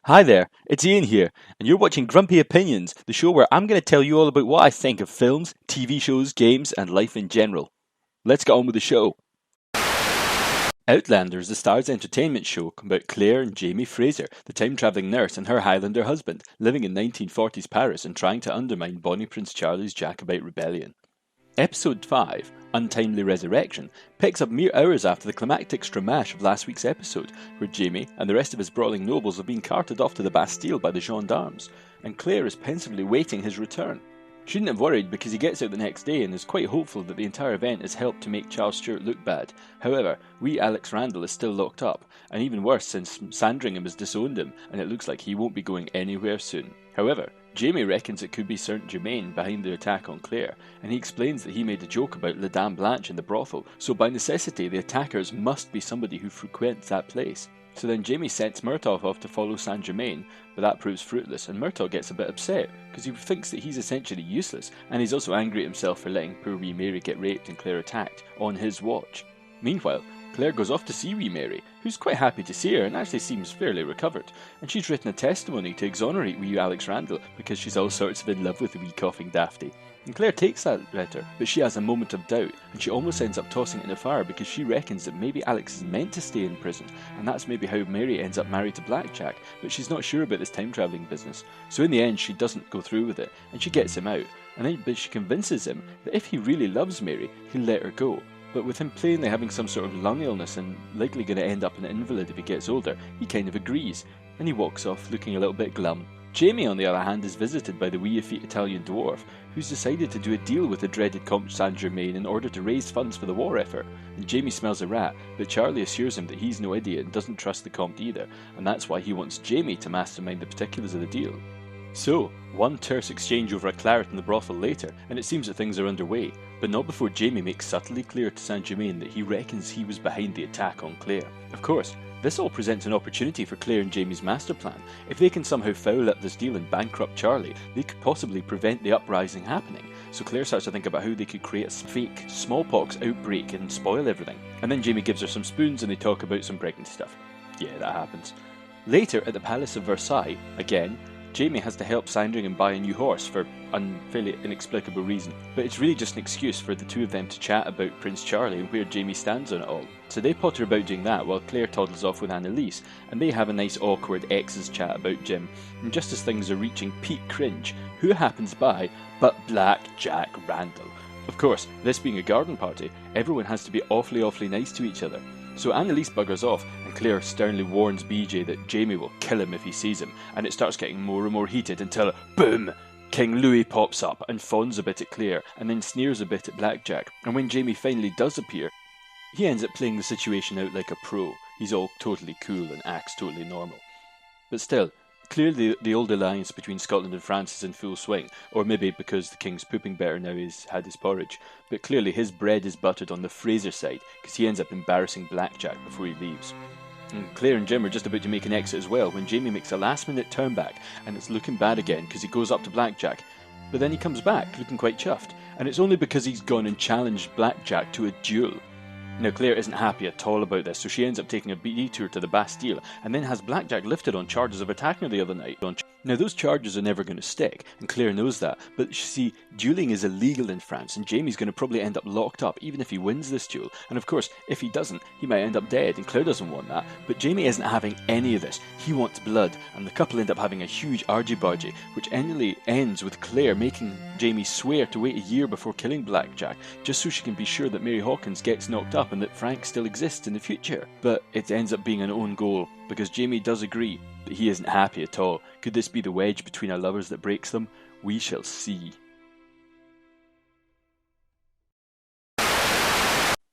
Hi there, it's Ian here, and you're watching Grumpy Opinions, the show where I'm going to tell you all about what I think of films, TV shows, games, and life in general. Let's get on with the show. Outlander is the Star's entertainment show about Claire and Jamie Fraser, the time-travelling nurse and her Highlander husband, living in 1940s Paris and trying to undermine Bonnie Prince Charlie's Jacobite rebellion. Episode 5, Untimely Resurrection, picks up mere hours after the climactic stramash of last week's episode, where Jamie and the rest of his brawling nobles have been carted off to the Bastille by the gendarmes, and Claire is pensively waiting his return. She didn't have worried because he gets out the next day and is quite hopeful that the entire event has helped to make Charles Stewart look bad. However, wee Alex Randall is still locked up, and even worse since Sandringham has disowned him and it looks like he won't be going anywhere soon. However, Jamie reckons it could be Saint-Germain behind the attack on Claire, and he explains that he made a joke about La Dame Blanche in the brothel, so by necessity the attackers must be somebody who frequents that place. So then Jamie sends Murtaugh off to follow Saint-Germain, but that proves fruitless, and Murtaugh gets a bit upset, because he thinks that he's essentially useless, and he's also angry at himself for letting poor wee Mary get raped and Claire attacked, on his watch. Meanwhile, Claire goes off to see wee Mary, who's quite happy to see her and actually seems fairly recovered, and she's written a testimony to exonerate wee Alex Randall because she's all sorts of in love with the wee coughing dafty. And Claire takes that letter, but she has a moment of doubt, and she almost ends up tossing it in the fire because she reckons that maybe Alex is meant to stay in prison, and that's maybe how Mary ends up married to Blackjack, but she's not sure about this time-travelling business. So in the end she doesn't go through with it, and she gets him out, and then but she convinces him that if he really loves Mary, he'll let her go. But with him plainly having some sort of lung illness and likely going to end up an invalid if he gets older, he kind of agrees, and he walks off looking a little bit glum. Jamie, on the other hand, is visited by the wee effete Italian dwarf, who's decided to do a deal with the dreaded Comte Saint-Germain in order to raise funds for the war effort, and Jamie smells a rat, but Charlie assures him that he's no idiot and doesn't trust the Comte either, and that's why he wants Jamie to mastermind the particulars of the deal. So, one terse exchange over a claret in the brothel later, and it seems that things are underway, but not before Jamie makes subtly clear to Saint-Germain that he reckons he was behind the attack on Claire. Of course, this all presents an opportunity for Claire and Jamie's master plan. If they can somehow foul up this deal and bankrupt Charlie, they could possibly prevent the uprising happening. So Claire starts to think about how they could create a fake smallpox outbreak and spoil everything. And then Jamie gives her some spoons and they talk about some pregnancy stuff. Yeah, that happens. Later, at the Palace of Versailles, again, Jamie has to help Sandringham buy a new horse for fairly inexplicable reason, but it's really just an excuse for the two of them to chat about Prince Charlie and where Jamie stands on it all. So they potter about doing that while Claire toddles off with Annalise, and they have a nice awkward exes chat about Jim, and just as things are reaching peak cringe, who happens by but Blackjack Randall? Of course, this being a garden party, everyone has to be awfully nice to each other. So Annalise buggers off, and Claire sternly warns BJ that Jamie will kill him if he sees him, and it starts getting more and more heated until, boom! King Louis pops up and fawns a bit at Claire, and then sneers a bit at Blackjack, and when Jamie finally does appear, he ends up playing the situation out like a pro. He's all totally cool and acts totally normal. But still, clearly the old alliance between Scotland and France is in full swing, or maybe because the king's pooping better now he's had his porridge, but clearly his bread is buttered on the Fraser side, because he ends up embarrassing Blackjack before he leaves. And Claire and Jim are just about to make an exit as well when Jamie makes a last minute turn back, and it's looking bad again because he goes up to Blackjack, but then he comes back looking quite chuffed, and it's only because he's gone and challenged Blackjack to a duel. Now Claire isn't happy at all about this, so she ends up taking a detour to the Bastille, and then has Blackjack lifted on charges of attacking her the other night. Now those charges are never going to stick, and Claire knows that, but you see, dueling is illegal in France, and Jamie's going to probably end up locked up even if he wins this duel, and of course, if he doesn't, he might end up dead, and Claire doesn't want that, but Jamie isn't having any of this. He wants blood, and the couple end up having a huge argy-bargy, which endly ends with Claire making Jamie swear to wait a year before killing Blackjack, just so she can be sure that Mary Hawkins gets knocked up and that Frank still exists in the future. But it ends up being an own goal, because Jamie does agree, but he isn't happy at all. Could this be the wedge between our lovers that breaks them? We shall see.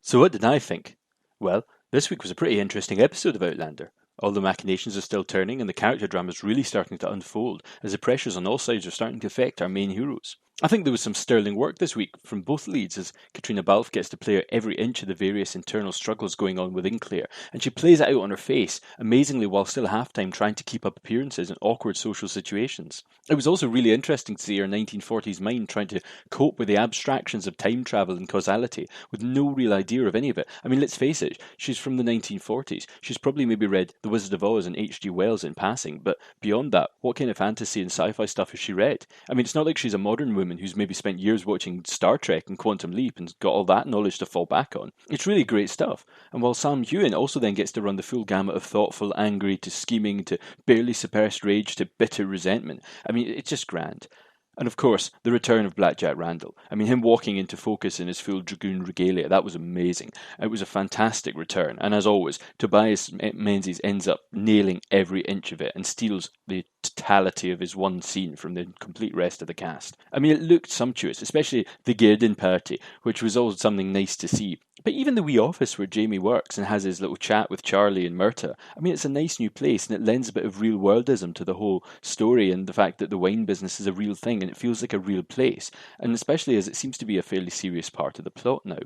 So what did I think? Well, this week was a pretty interesting episode of Outlander. All the machinations are still turning and the character drama is really starting to unfold as the pressures on all sides are starting to affect our main heroes. I think there was some sterling work this week from both leads as Katrina Balfe gets to play out every inch of the various internal struggles going on within Claire, and she plays it out on her face, amazingly while still half-time trying to keep up appearances in awkward social situations. It was also really interesting to see her 1940s mind trying to cope with the abstractions of time travel and causality with no real idea of any of it. I mean, let's face it, she's from the 1940s. She's probably maybe read The Wizard of Oz and H.G. Wells in passing, but beyond that, what kind of fantasy and sci-fi stuff has she read? I mean, it's not like she's a modern woman who's maybe spent years watching Star Trek and Quantum Leap and got all that knowledge to fall back on. It's really great stuff. And while Sam Heughan also then gets to run the full gamut of thoughtful, angry to scheming to barely suppressed rage to bitter resentment, I mean, it's just grand. And of course, the return of Blackjack Randall. I mean, him walking into focus in his full dragoon regalia, that was amazing. It was a fantastic return. And as always, Tobias Menzies ends up nailing every inch of it and steals the totality of his one scene from the complete rest of the cast. I mean, it looked sumptuous, especially the Garden Party, which was always something nice to see. But even the wee office where Jamie works and has his little chat with Charlie and Myrta, I mean, it's a nice new place and it lends a bit of real worldism to the whole story and the fact that the wine business is a real thing and it feels like a real place, and especially as it seems to be a fairly serious part of the plot now.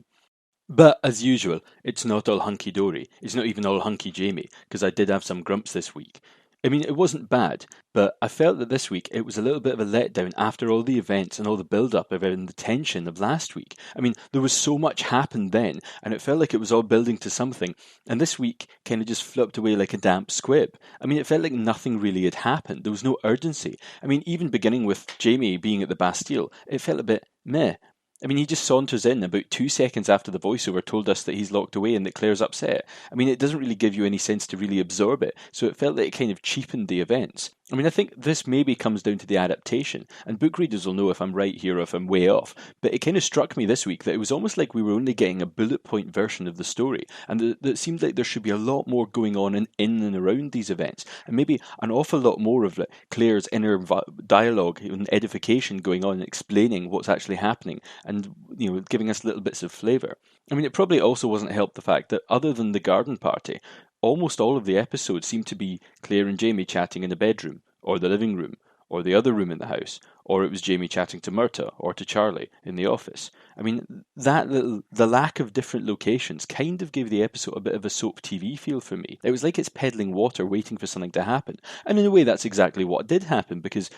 But as usual, it's not all hunky-dory. It's not even all hunky Jamie, because I did have some grumps this week. I mean, it wasn't bad, but I felt that this week it was a little bit of a letdown after all the events and all the build-up and the tension of last week. I mean, there was so much happened then, and it felt like it was all building to something, and this week kind of just flipped away like a damp squib. I mean, it felt like nothing really had happened. There was no urgency. I mean, even beginning with Jamie being at the Bastille, it felt a bit meh. I mean, he just saunters in about 2 seconds after the voiceover told us that he's locked away and that Claire's upset. I mean, it doesn't really give you any sense to really absorb it, so it felt like it kind of cheapened the events. I mean, I think this maybe comes down to the adaptation, and book readers will know if I'm right here or if I'm way off, but it kind of struck me this week that it was almost like we were only getting a bullet point version of the story, and that it seemed like there should be a lot more going on in and around these events, and maybe an awful lot more of Claire's inner dialogue and edification going on and explaining what's actually happening, and giving us little bits of flavour. I mean, it probably also wasn't helped the fact that other than the garden party, almost all of the episodes seemed to be Claire and Jamie chatting in the bedroom, or the living room, or the other room in the house, or it was Jamie chatting to Myrta or to Charlie in the office. I mean, the lack of different locations kind of gave the episode a bit of a soap TV feel for me. It was like it's peddling water waiting for something to happen. And in a way, that's exactly what did happen because,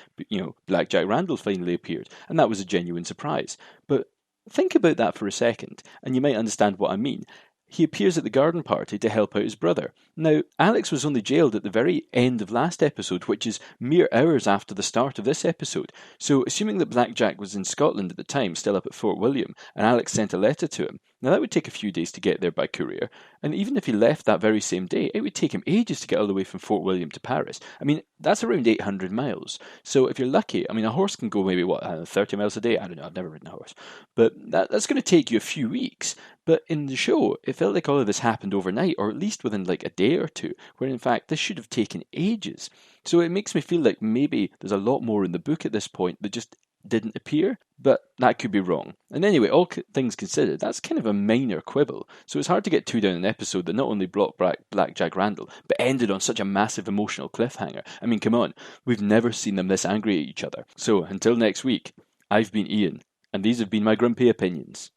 Blackjack Randall finally appeared, and that was a genuine surprise. But think about that for a second, and you might understand what I mean. He appears at the garden party to help out his brother. Now, Alex was only jailed at the very end of last episode, which is mere hours after the start of this episode. So, assuming that Blackjack was in Scotland at the time, still up at Fort William, and Alex sent a letter to him, now that would take a few days to get there by courier, and even if he left that very same day, it would take him ages to get all the way from Fort William to Paris. I mean, that's around 800 miles. So if you're lucky, I mean, a horse can go maybe, 30 miles a day? I don't know, I've never ridden a horse. But that's going to take you a few weeks. But in the show, it felt like all of this happened overnight, or at least within like a day or two, where in fact this should have taken ages. So it makes me feel like maybe there's a lot more in the book at this point that just didn't appear, but that could be wrong. And anyway, all things considered, that's kind of a minor quibble, so it's hard to get too down an episode that not only brought back Blackjack Randall, but ended on such a massive emotional cliffhanger. I mean, come on, we've never seen them this angry at each other. So, until next week, I've been Ian, and these have been my grumpy opinions.